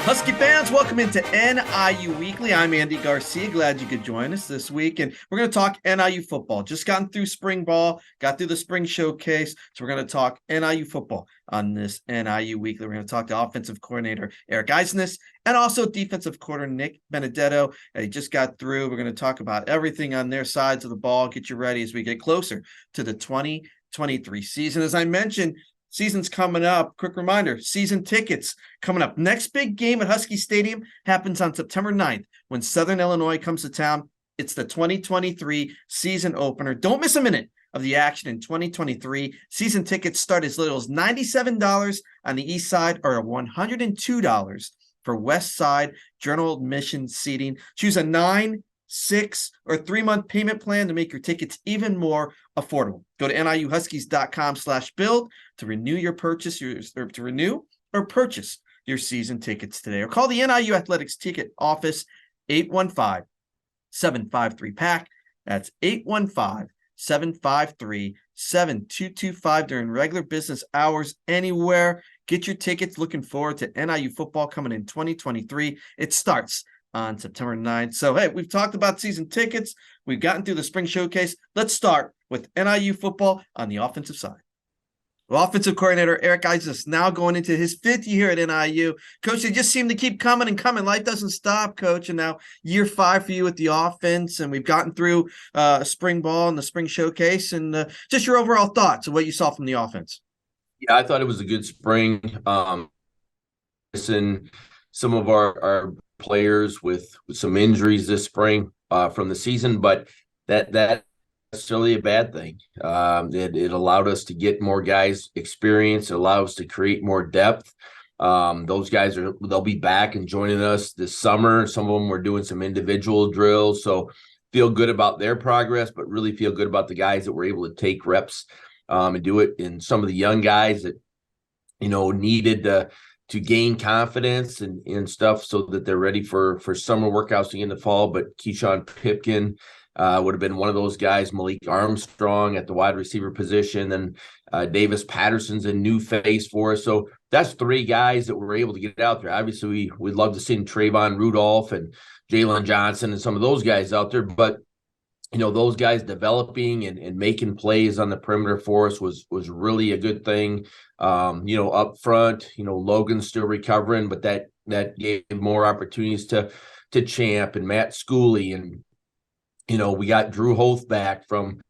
Husky fans, welcome into NIU Weekly. I'm Andy Garcia. Glad you could join us this week. And we're going to talk NIU football. Just gotten through spring ball, got through the spring showcase. So we're going to talk NIU football on this NIU Weekly. We're going to talk to offensive coordinator Eric Eidsness and also defensive coordinator Nick Benedetto. He just got through. We're going to talk about everything on their sides of the ball. Get you ready as we get closer to the 2023 season. As I mentioned, season's coming up. Quick reminder, season tickets coming up. Next big game at Huskie Stadium happens on September 9th when Southern Illinois comes to town. It's the 2023 season opener. Don't miss a minute of the action in 2023. Season tickets start as little as $97 on the east side or $102 for west side general admission seating. Choose a 9, 6, or 3-month payment plan to make your tickets even more affordable. Go to niuhuskies.com/build to renew your purchase, to renew or purchase your season tickets today, or call the NIU Athletics Ticket Office 815-753-PACK. That's 815-753-7225 during regular business hours anywhere. Get your tickets. Looking forward to NIU football coming in 2023. It starts on September 9th. So, hey, we've talked about season tickets. We've gotten through the spring showcase. Let's start with NIU football on the offensive side. Well, offensive coordinator Eric Eidsness now going into his 5th year at NIU. Coach, they just seem to keep coming and coming. Life doesn't stop, Coach. And now year 5 for you with the offense. And we've gotten through spring ball and the spring showcase. And just your overall thoughts of what you saw from the offense. Yeah, I thought it was a good spring. Listen, some of our players with some injuries this spring from the season, but that necessarily a bad thing. It allowed us to get more guys experience. It allowed us to create more depth. Those guys they'll be back and joining us this summer. Some of them were doing some individual drills, so feel good about their progress, but really feel good about the guys that were able to take reps and do it. And some of the young guys that needed to gain confidence and stuff so that they're ready for summer workouts in the fall. But Keyshawn Pipkin would have been one of those guys. Malik Armstrong at the wide receiver position. And Davis Patterson's a new face for us. So that's 3 guys that were able to get out there. Obviously, we'd love to see Trayvon Rudolph and Jalen Johnson and some of those guys out there. But those guys developing and making plays on the perimeter for us was really a good thing. Up front, Logan's still recovering, but that gave more opportunities to Champ and Matt Schooley. And, we got Drew Hoth back from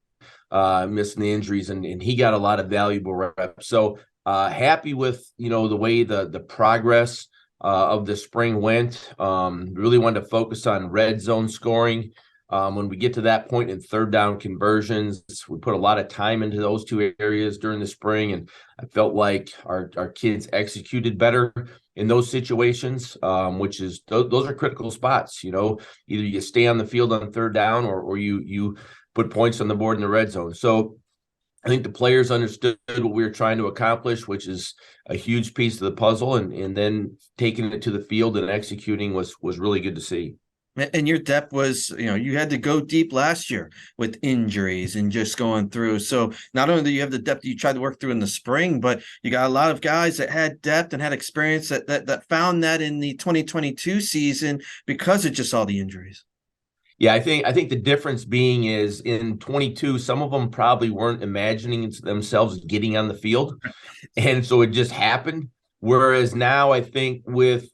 missing the injuries, and he got a lot of valuable reps. So happy with, the way the progress of the spring went. Really wanted to focus on red zone scoring. When we get to that point in third down conversions, we put a lot of time into those 2 areas during the spring, and I felt like our kids executed better in those situations, which is those are critical spots. Either you stay on the field on third down or you put points on the board in the red zone. So I think the players understood what we were trying to accomplish, which is a huge piece of the puzzle, and then taking it to the field and executing was really good to see. And your depth was, you had to go deep last year with injuries and just going through. So not only do you have the depth you tried to work through in the spring, but you got a lot of guys that had depth and had experience that found that in the 2022 season because of just all the injuries. Yeah, I think the difference being is in 22, some of them probably weren't imagining themselves getting on the field. And so it just happened. Whereas now I think with,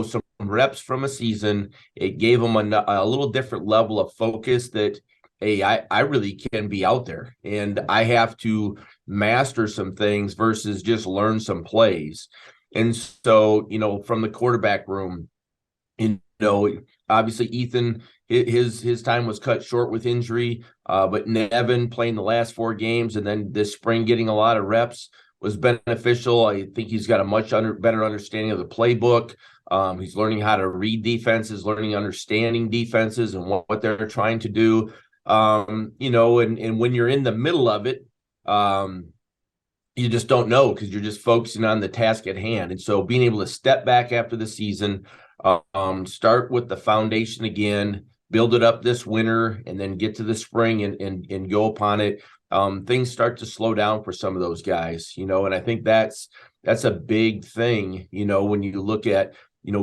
some reps from a season, it gave them a little different level of focus that, hey, I really can be out there and I have to master some things versus just learn some plays. And so, from the quarterback room, obviously Ethan, his time was cut short with injury, but Nevin playing the last 4 games and then this spring getting a lot of reps was beneficial. I think he's got a much better understanding of the playbook. He's learning how to read defenses, understanding defenses and what they're trying to do. And when you're in the middle of it, you just don't know because you're just focusing on the task at hand. And so being able to step back after the season, start with the foundation again, build it up this winter, and then get to the spring and go upon it things start to slow down for some of those guys, and I think that's a big thing, when you look at,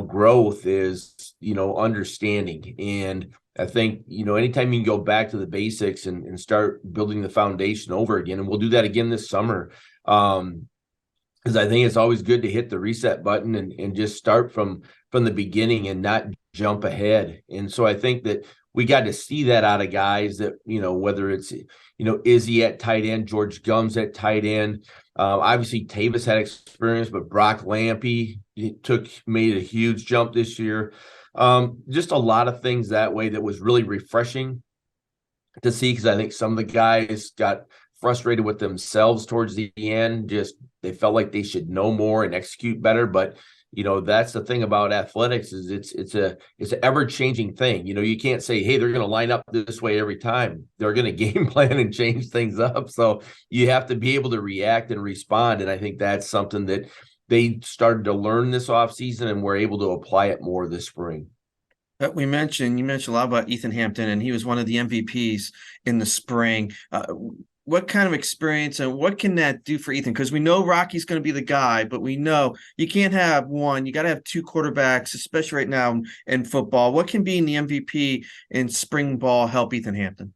growth is, understanding. And I think, anytime you can go back to the basics and start building the foundation over again, and we'll do that again this summer. Because I think it's always good to hit the reset button and just start from the beginning and not jump ahead. And so I think that we got to see that out of guys that, whether it's, Izzy at tight end, George Gums at tight end. Obviously, Tavis had experience, but Brock Lampy made a huge jump this year. Just a lot of things that way that was really refreshing to see, because I think some of the guys got frustrated with themselves towards the end. Just they felt like they should know more and execute better. But that's the thing about athletics, is it's an ever-changing thing. You can't say, hey, they're going to line up this way every time. They're going to game plan and change things up. So you have to be able to react and respond. And I think that's something that they started to learn this offseason and were able to apply it more this spring. You mentioned a lot about Ethan Hampton, and he was one of the MVPs in the spring. What kind of experience and what can that do for Ethan? Because we know Rocky's going to be the guy, but we know you can't have one. You got to have two quarterbacks, especially right now in football. What can being the MVP in spring ball help Ethan Hampton?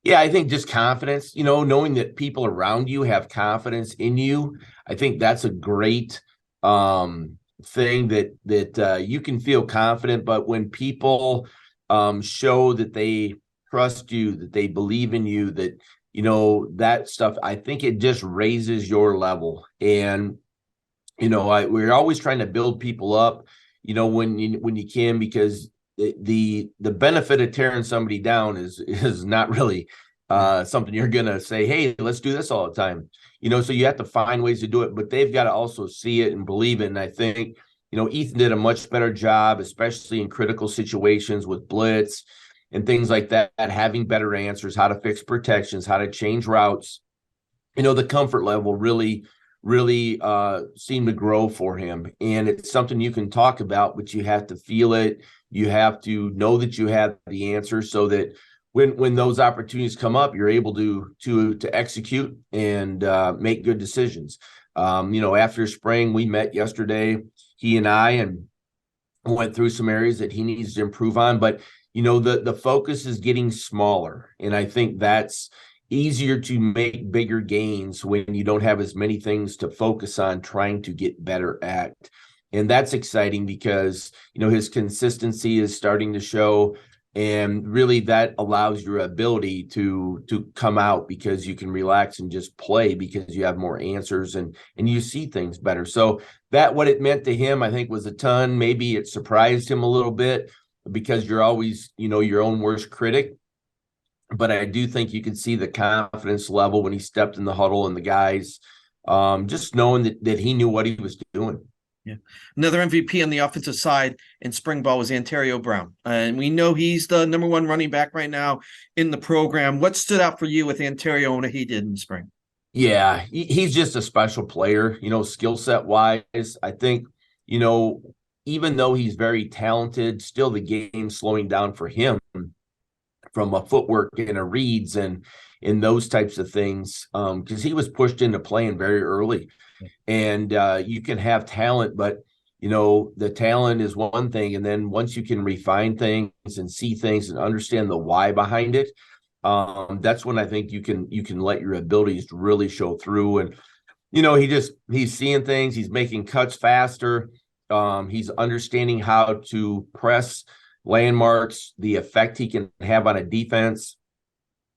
Yeah, I think just confidence, knowing that people around you have confidence in you. I think that's a great thing that you can feel confident. But when people show that they trust you, that they believe in you, that that stuff, I think it just raises your level. And, we're always trying to build people up, when you can, because the benefit of tearing somebody down is not really something you're going to say, hey, let's do this all the time. So you have to find ways to do it, but they've got to also see it and believe it. And I think, Ethan did a much better job, especially in critical situations with blitz and things like that, having better answers, how to fix protections, how to change routes. The comfort level really seemed to grow for him. And it's something you can talk about, but you have to feel it. You have to know that you have the answer, so that when those opportunities come up, you're able to execute and make good decisions. After spring, we met yesterday, he and I, and went through some areas that he needs to improve on. But the focus is getting smaller. And I think that's easier to make bigger gains when you don't have as many things to focus on trying to get better at. And that's exciting because, his consistency is starting to show. And really that allows your ability to come out, because you can relax and just play because you have more answers and you see things better. So that what it meant to him, I think, was a ton. Maybe it surprised him a little bit, because you're always, your own worst critic. But I do think you could see the confidence level when he stepped in the huddle, and the guys just knowing that he knew what he was doing. Yeah. Another MVP on the offensive side in spring ball was Antonio Brown. And we know he's the number one running back right now in the program. What stood out for you with Antonio and what he did in the spring? Yeah, he's just a special player, skill set wise. I think, even though he's very talented, still the game's slowing down for him from a footwork and a reads and in those types of things, because he was pushed into playing very early. And you can have talent, but the talent is one thing, and then once you can refine things and see things and understand the why behind it, that's when I think you can let your abilities really show through. And he's seeing things, he's making cuts faster, he's understanding how to press landmarks, the effect he can have on a defense,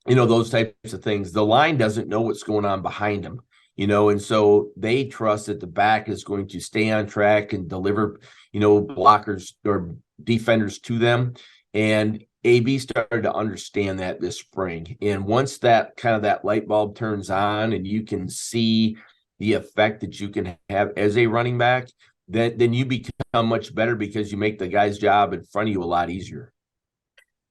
those types of things. The line doesn't know what's going on behind him. And so they trust that the back is going to stay on track and deliver, blockers or defenders to them. And AB started to understand that this spring. And once that light bulb turns on and you can see the effect that you can have as a running back, then you become much better, because you make the guy's job in front of you a lot easier.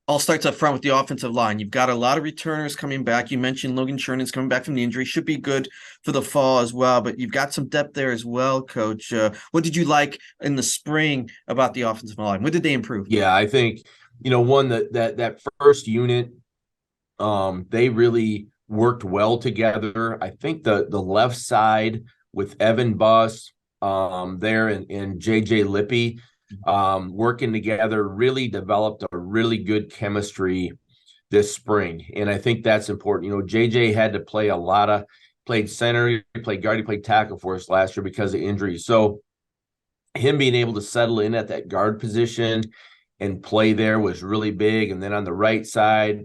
All starts up front with the offensive line. You've got a lot of returners coming back. You mentioned Logan Chernon's coming back from the injury. Should be good for the fall as well, but you've got some depth there as well, Coach. What did you like in the spring about the offensive line? What did they improve? Yeah, I think, one that first unit, they really worked well together. I think the left side with Evan Buss there and JJ Lippy working together really developed a really good chemistry this spring. And I think that's important. JJ had to play played center, he played guard, he played tackle for us last year because of injuries. So him being able to settle in at that guard position and play there was really big. And then on the right side,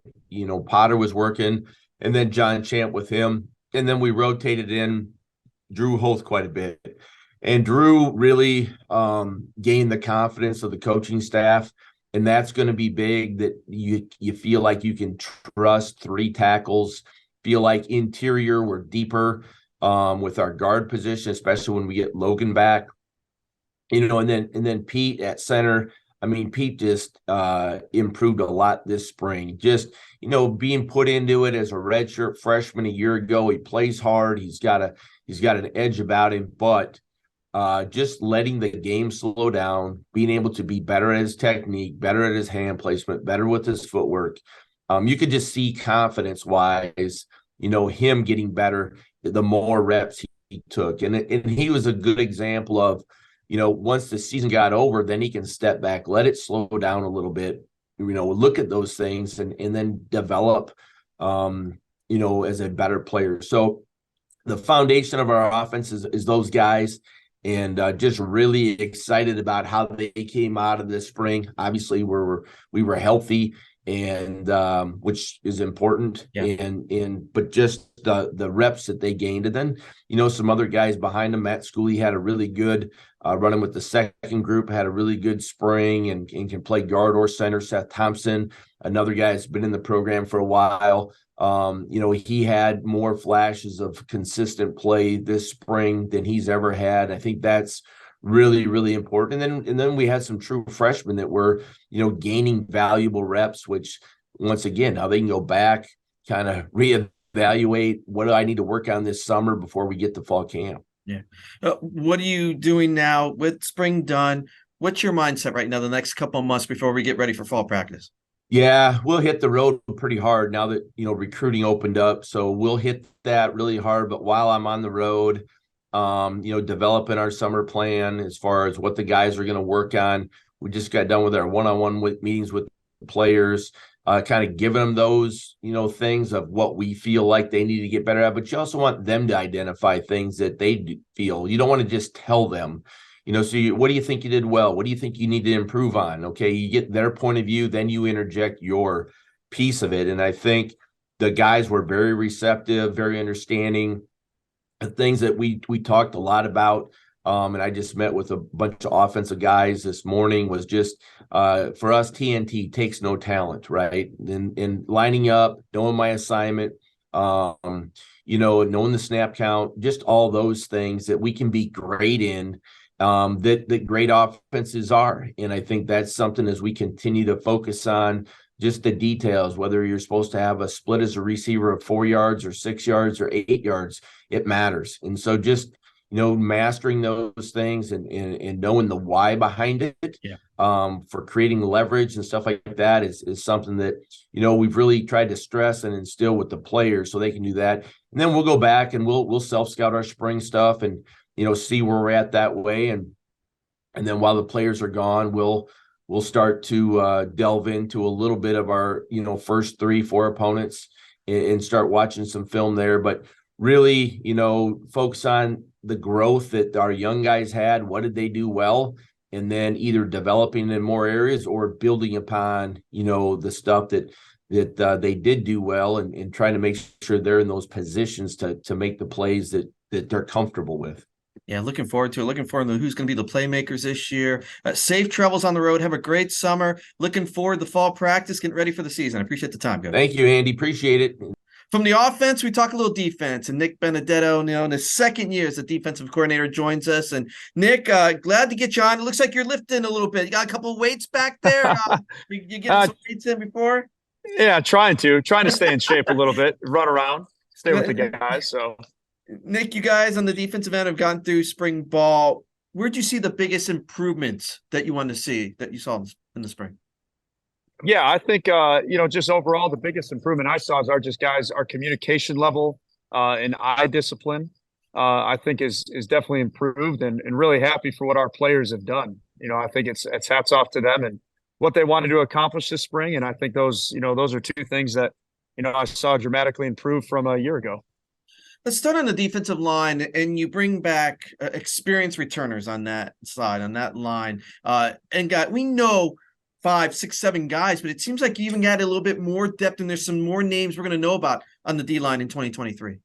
Potter was working, and then John Champ with him. And then we rotated in Drew Hoth quite a bit. And Drew really gained the confidence of the coaching staff. And that's going to be big, that you feel like you can trust 3 tackles, feel like interior we're deeper with our guard position, especially when we get Logan back. And then Pete at center. I mean, Pete just improved a lot this spring. Just, being put into it as a redshirt freshman a year ago. He plays hard. He's got an edge about him, but just letting the game slow down, being able to be better at his technique, better at his hand placement, better with his footwork. You could just see confidence-wise, him getting better the more reps he took. And he was a good example of, once the season got over, then he can step back, let it slow down a little bit, look at those things and then develop, as a better player. So the foundation of our offense is those guys, and just really excited about how they came out of this spring. Obviously, we were healthy, and which is important. Yeah. But just the reps that they gained, and then some other guys behind them. Matt Schooley had a really good running with the second group, had a really good spring and can play guard or center. Seth Thompson, another guy that's been in the program for a while. He had more flashes of consistent play this spring than he's ever had. I think that's really, really important. And then we had some true freshmen that were, gaining valuable reps, which once again, now they can go back, kind of reevaluate what do I need to work on this summer before we get to fall camp. Yeah. What are you doing now with spring done? What's your mindset right now, the next couple of months before we get ready for fall practice? Yeah, we'll hit the road pretty hard now that, recruiting opened up. So we'll hit that really hard. But while I'm on the road, developing our summer plan as far as what the guys are going to work on. We just got done with our one-on-one meetings with players, kind of giving them those, things of what we feel like they need to get better at. But you also want them to identify things that they feel. You don't want to just tell them, so what do you think you did well? What do you think you need to improve on? Okay, you get their point of view, then you interject your piece of it. And I think the guys were very receptive, very understanding. The things that we talked a lot about, and I just met with a bunch of offensive guys this morning, was just for us, TNT takes no talent, right? And lining up, knowing my assignment, knowing the snap count, just all those things that we can be great in, that great offenses are. And I think that's something as we continue to focus on just the details, whether you're supposed to have a split as a receiver of 4 yards or 6 yards or 8 yards, it matters. And so just, mastering those things and knowing the why behind it, for creating leverage and stuff like that is something that, we've really tried to stress and instill with the players so they can do that. And then we'll go back and we'll self-scout our spring stuff and, see where we're at that way. And then while the players are gone, we'll start to delve into a little bit of our, first 3-4 opponents and start watching some film there. But really, focus on the growth that our young guys had. What did they do well? And then either developing in more areas or building upon, the stuff that they did do well and trying to make sure they're in those positions to make the plays that they're comfortable with. Yeah, looking forward to it. Looking forward to who's going to be the playmakers this year. Safe travels on the road. Have a great summer. Looking forward to fall practice. Getting ready for the season. I appreciate the time, guys. Thank you, Andy. Appreciate it. From the offense, we talk a little defense. And Nick Benedetto, in his second year as the defensive coordinator, joins us. And Nick, glad to get you on. It looks like you're lifting a little bit. You got a couple of weights back there. You getting some weights in before? Yeah, trying to stay in shape a little bit, run around, stay with the guys. So. Nick, you guys on the defensive end have gone through spring ball. Where'd you see the biggest improvements that you wanted to see that you saw in the spring? Yeah, I think just overall the biggest improvement I saw is our communication level and eye discipline. I think is definitely improved, and really happy for what our players have done. I think it's hats off to them and what they wanted to accomplish this spring. And I think those are two things that I saw dramatically improve from a year ago. Let's start on the defensive line, and you bring back experienced returners on that side, on that line. We know 5, 6, 7 guys, but it seems like you even got a little bit more depth, and there's some more names we're going to know about on the D line in 2023.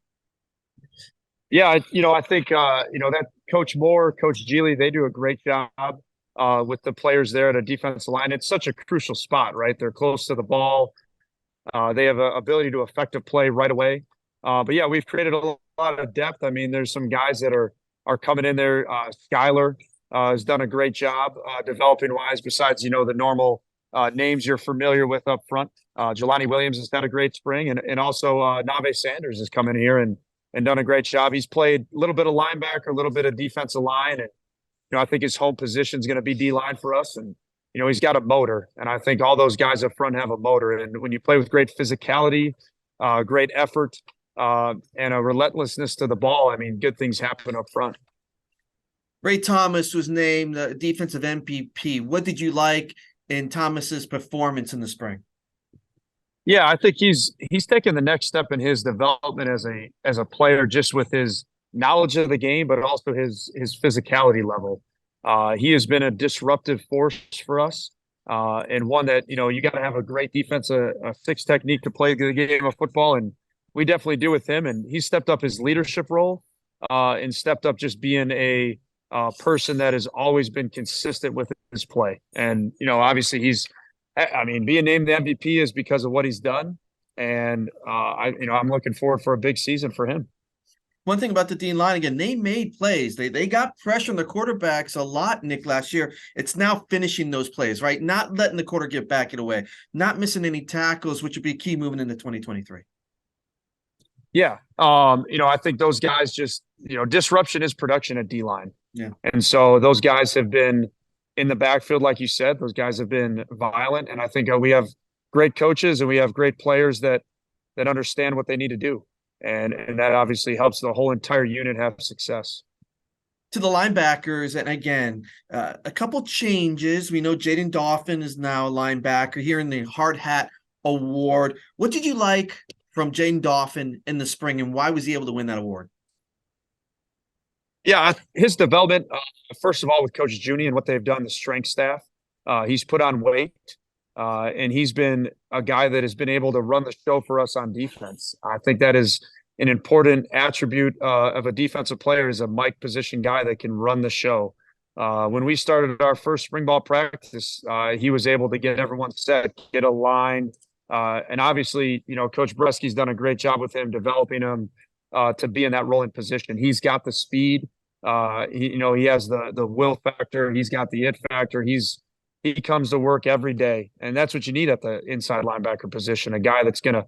Yeah, I think that Coach Moore, Coach Geely, they do a great job with the players there at a defensive line. It's such a crucial spot, right? They're close to the ball. They have an ability to effective play right away. But yeah, we've created a lot of depth. I mean, there's some guys that are coming in there. Skyler has done a great job developing wise. Besides, the normal names you're familiar with up front. Jelani Williams has had a great spring, and also Nave Sanders has come in here and done a great job. He's played a little bit of linebacker, a little bit of defensive line, and I think his home position is going to be D line for us. And he's got a motor, and I think all those guys up front have a motor. And when you play with great physicality, great effort, and a relentlessness to the ball, I mean, good things happen up front. Ray Thomas was named the defensive MVP. What did you like in Thomas's performance in the spring? Yeah, I think he's taken the next step in his development as a player, just with his knowledge of the game, but also his physicality level. He has been a disruptive force for us, and one that you got to have a great defense, a fixed technique to play the game of football, and we definitely do with him. And he stepped up his leadership role, and stepped up just being a person that has always been consistent with his play. And obviously being named the MVP is because of what he's done, and I'm looking forward for a big season for him. One thing about the D line, again, they made plays. They got pressure on the quarterbacks a lot, Nick, last year. It's now finishing those plays, right? Not letting the quarter get back it away, not missing any tackles, which would be key moving into 2023. Yeah. I think those guys just, disruption is production at D line. Yeah. And so those guys have been in the backfield, like you said. Those guys have been violent. And I think we have great coaches and we have great players that understand what they need to do. And that obviously helps the whole entire unit have success. To the linebackers, and again, a couple changes. We know Jaden Dauphin is now a linebacker here in the Hard Hat Award. What did you like from Jaden Dauphin in the spring, and why was he able to win that award? Yeah, his development, first of all, with Coach Junie and what they've done, the strength staff, he's put on weight, and he's been a guy that has been able to run the show for us on defense. I think that is an important attribute of a defensive player, is a Mike position guy that can run the show. When we started our first spring ball practice, he was able to get everyone set, get aligned. And obviously, Coach Bresky's done a great job with him, developing him to be in that rolling position. He's got the speed. He has the will factor. He's got the it factor. He comes to work every day. And that's what you need at the inside linebacker position, a guy that's going to,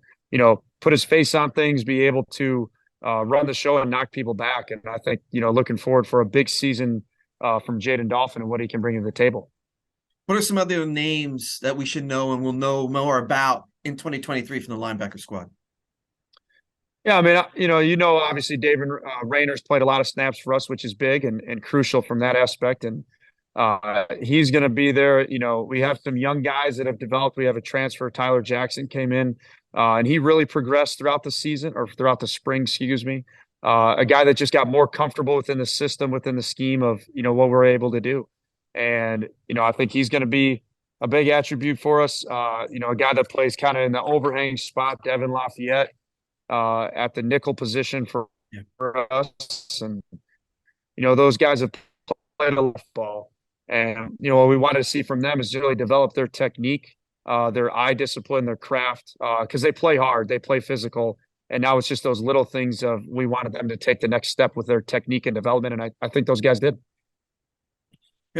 put his face on things, be able to run the show and knock people back. And I think, looking forward for a big season from Jaden Dauphin and what he can bring to the table. What are some other names that we should know and we'll know more about in 2023 from the linebacker squad? Yeah, I mean, obviously David Rayner's played a lot of snaps for us, which is big and crucial from that aspect. And he's going to be there. We have some young guys that have developed. We have a transfer, Tyler Jackson came in, and he really progressed throughout the season, or throughout the spring, excuse me. A guy that just got more comfortable within the system, within the scheme of, what we're able to do. And, I think he's going to be a big attribute for us. A guy that plays kind of in the overhang spot, Devin Lafayette, at the nickel position for us. And, those guys have played a lot of ball. And, what we wanted to see from them is really develop their technique, their eye discipline, their craft, because they play hard, they play physical. And now it's just those little things of we wanted them to take the next step with their technique and development. And I think those guys did.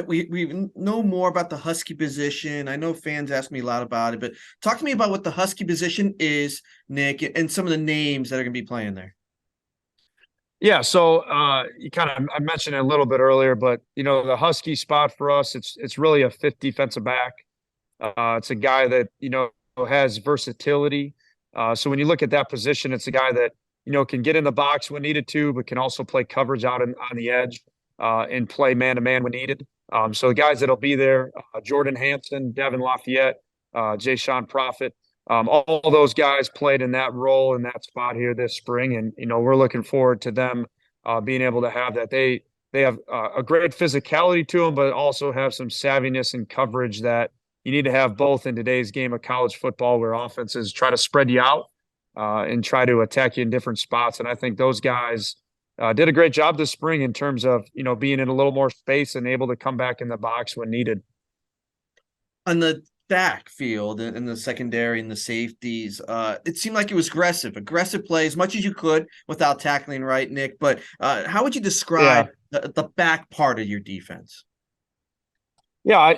We know more about the Husky position. I know fans ask me a lot about it, but talk to me about what the Husky position is, Nick, and some of the names that are going to be playing there. Yeah, so I mentioned it a little bit earlier, but the Husky spot for us, it's really a fifth defensive back. It's a guy that, has versatility. So when you look at that position, it's a guy that, can get in the box when needed to, but can also play coverage out on the edge and play man-to-man when needed. So the guys that'll be there, Jordan Hanson, Devin Lafayette, Jay Sean Prophet, all those guys played in that role in that spot here this spring. And, we're looking forward to them being able to have that. They have a great physicality to them, but also have some savviness and coverage that you need to have both in today's game of college football, where offenses try to spread you out and try to attack you in different spots. And I think those guys did a great job this spring in terms of, being in a little more space and able to come back in the box when needed. On the backfield and the secondary and the safeties, it seemed like it was aggressive play as much as you could without tackling, right, Nick? But how would you describe the back part of your defense? Yeah,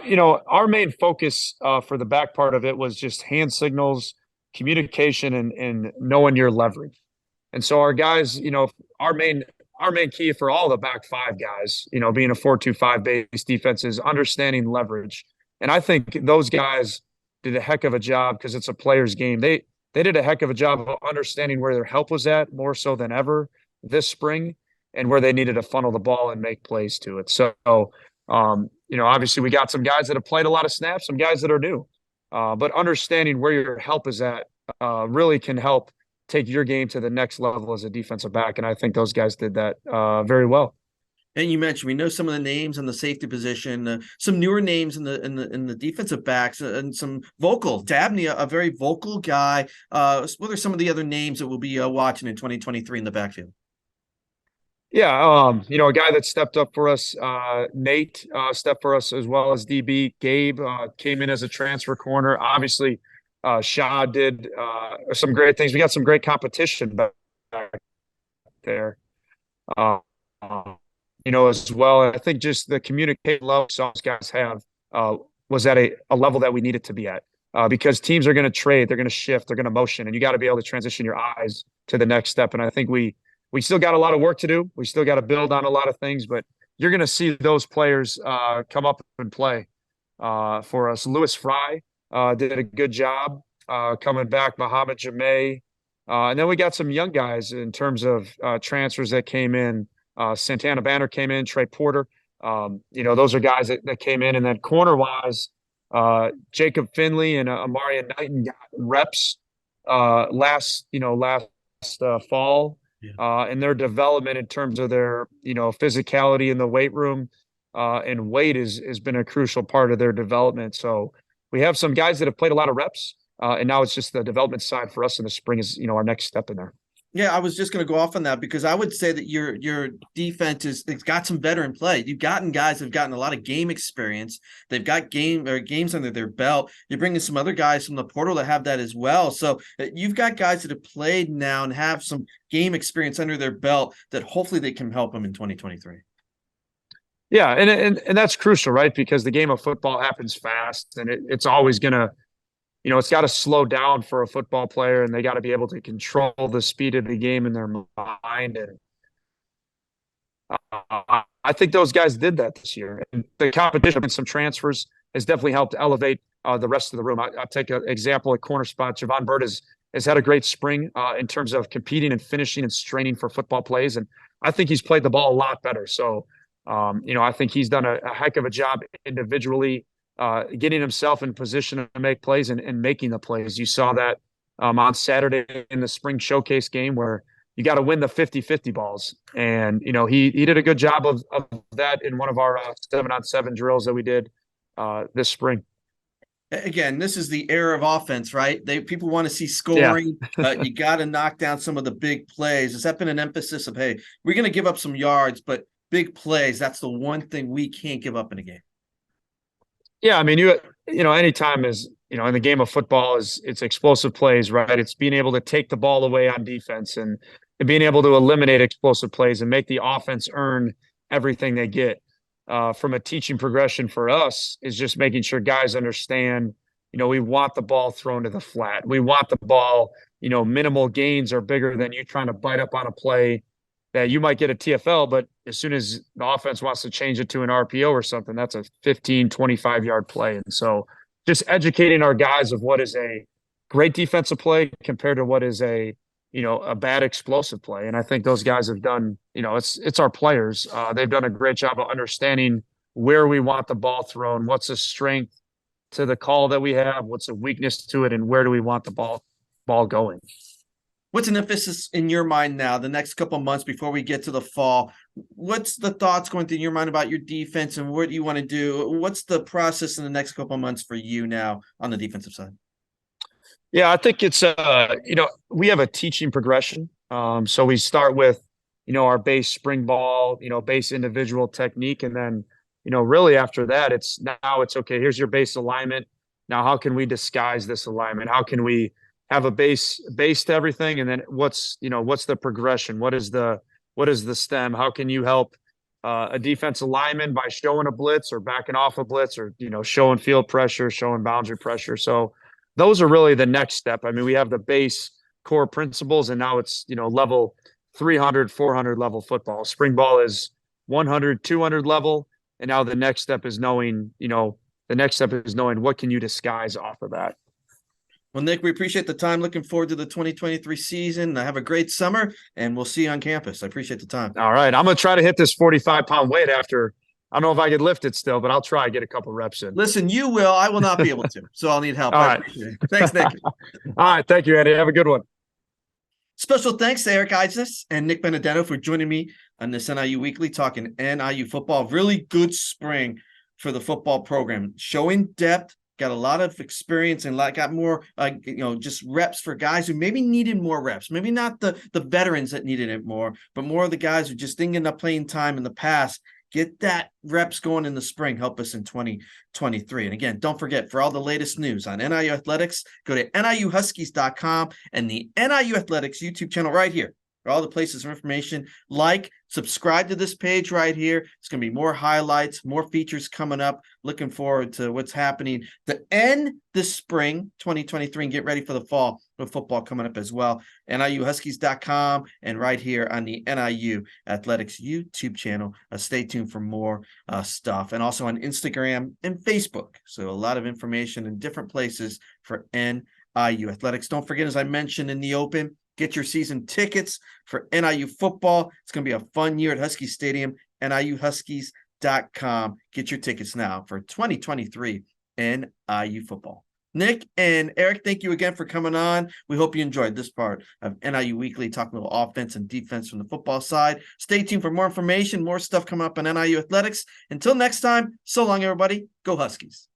our main focus for the back part of it was just hand signals, communication, and knowing your leverage. And so our guys, our main key for all the back five guys, being a 4-2-5 base defense, is understanding leverage. And I think those guys did a heck of a job, because it's a player's game. They did a heck of a job of understanding where their help was at, more so than ever this spring, and where they needed to funnel the ball and make plays to it. So, obviously we got some guys that have played a lot of snaps, some guys that are new, but understanding where your help is at really can help take your game to the next level as a defensive back. And I think those guys did that very well. And you mentioned, we know some of the names in the safety position, some newer names in the defensive backs, and some vocal. Dabney, a very vocal guy. What are some of the other names that we'll be watching in 2023 in the backfield? Yeah, a guy that stepped up for us, Nate, stepped for us, as well as DB. Gabe came in as a transfer corner. Obviously, Shaw did some great things. We got some great competition back there. As well. I think just the communication level those guys have was at a level that we needed to be at, because teams are going to trade, they're going to shift, they're going to motion, and you got to be able to transition your eyes to the next step. And I think we still got a lot of work to do. We still got to build on a lot of things, but you're going to see those players come up and play for us. Lewis Fry did a good job coming back, Muhammad Jameh. And then we got some young guys in terms of transfers that came in. Santana Banner came in, Trey Porter. Those are guys that came in. And then corner-wise, Jacob Finley and Amarian Knighton got reps last fall. Yeah. And their development in terms of their, physicality in the weight room and weight has been a crucial part of their development. So we have some guys that have played a lot of reps, and now it's just the development side for us in the spring is, our next step in there. Yeah, I was just going to go off on that, because I would say that your defense it's got some veteran play. You've gotten guys that have gotten a lot of game experience. They've got games under their belt. You're bringing some other guys from the portal that have that as well. So you've got guys that have played now and have some game experience under their belt that hopefully they can help them in 2023. Yeah, and that's crucial, right? Because the game of football happens fast, and it's always going to, it's got to slow down for a football player, and they got to be able to control the speed of the game in their mind. And I think those guys did that this year. And the competition and some transfers has definitely helped elevate the rest of the room. I'll take an example at corner spot. Javon Bird has had a great spring in terms of competing and finishing and straining for football plays. And I think he's played the ball a lot better. So, I think he's done a heck of a job individually, getting himself in position to make plays and making the plays. You saw that on Saturday in the spring showcase game, where you got to win the 50-50 balls. And, he did a good job of that in one of our 7-on-7 drills that we did this spring. Again, this is the era of offense, right? People want to see scoring. Yeah. You got to knock down some of the big plays. Has that been an emphasis of, hey, we're going to give up some yards, but big plays, that's the one thing we can't give up in a game? Yeah, I mean, anytime is, in the game of football it's explosive plays, right? It's being able to take the ball away on defense and being able to eliminate explosive plays and make the offense earn everything they get. From a teaching progression for us is just making sure guys understand, we want the ball thrown to the flat. We want the ball, minimal gains are bigger than you trying to bite up on a play that you might get a TFL, but as soon as the offense wants to change it to an RPO or something, that's a 15, 25-yard play. And so just educating our guys of what is a great defensive play compared to what is a bad explosive play. And I think those guys have done, it's our players. They've done a great job of understanding where we want the ball thrown, what's a strength to the call that we have, what's a weakness to it, and where do we want the ball going. What's an emphasis in your mind now, the next couple of months before we get to the fall? What's the thoughts going through your mind about your defense and what you want to do? What's the process in the next couple of months for you now on the defensive side? Yeah, I think it's, we have a teaching progression. So we start with, our base spring ball, base individual technique. And then, really after that, it's okay, here's your base alignment. Now, how can we disguise this alignment? How can we have a base to everything? And then what's the progression? What is the stem? How can you help a defense lineman by showing a blitz or backing off a blitz or, showing field pressure, showing boundary pressure? So those are really the next step. I mean, we have the base core principles, and now it's, level 300, 400 level football. Spring ball is 100, 200 level. And now the next step is knowing what can you disguise off of that. Well, Nick, we appreciate the time. Looking forward to the 2023 season. Have a great summer, and we'll see you on campus. I appreciate the time. All right. I'm going to try to hit this 45-pound weight after. I don't know if I could lift it still, but I'll try to get a couple reps in. Listen, you will. I will not be able to, so I'll need help. All I right. appreciate it. Thanks, Nick. All right. Thank you, Andy. Have a good one. Special thanks to Eric Eidsness and Nick Benedetto for joining me on this NIU Weekly, talking NIU football. Really good spring for the football program. Showing depth, got a lot of experience, and got more, just reps for guys who maybe needed more reps. Maybe not the veterans that needed it more, but more of the guys who just didn't end up playing time in the past. Get that reps going in the spring. Help us in 2023. And again, don't forget, for all the latest news on NIU athletics, go to NIUHuskies.com and the NIU Athletics YouTube channel right here. For all the places for information, subscribe to this page right here. It's going to be more highlights, more features coming up. Looking forward to what's happening to end this spring 2023 and get ready for the fall with football coming up as well. NIUHuskies.com and right here on the NIU Athletics YouTube channel. Stay tuned for more stuff, and also on Instagram and Facebook. So a lot of information in different places for NIU Athletics. Don't forget, as I mentioned in the open, get your season tickets for NIU football. It's going to be a fun year at Huskie Stadium. NIUHuskies.com. Get your tickets now for 2023 NIU football. Nick and Eric, thank you again for coming on. We hope you enjoyed this part of NIU Weekly, talking about offense and defense from the football side. Stay tuned for more information, more stuff coming up on NIU Athletics. Until next time, so long, everybody. Go Huskies.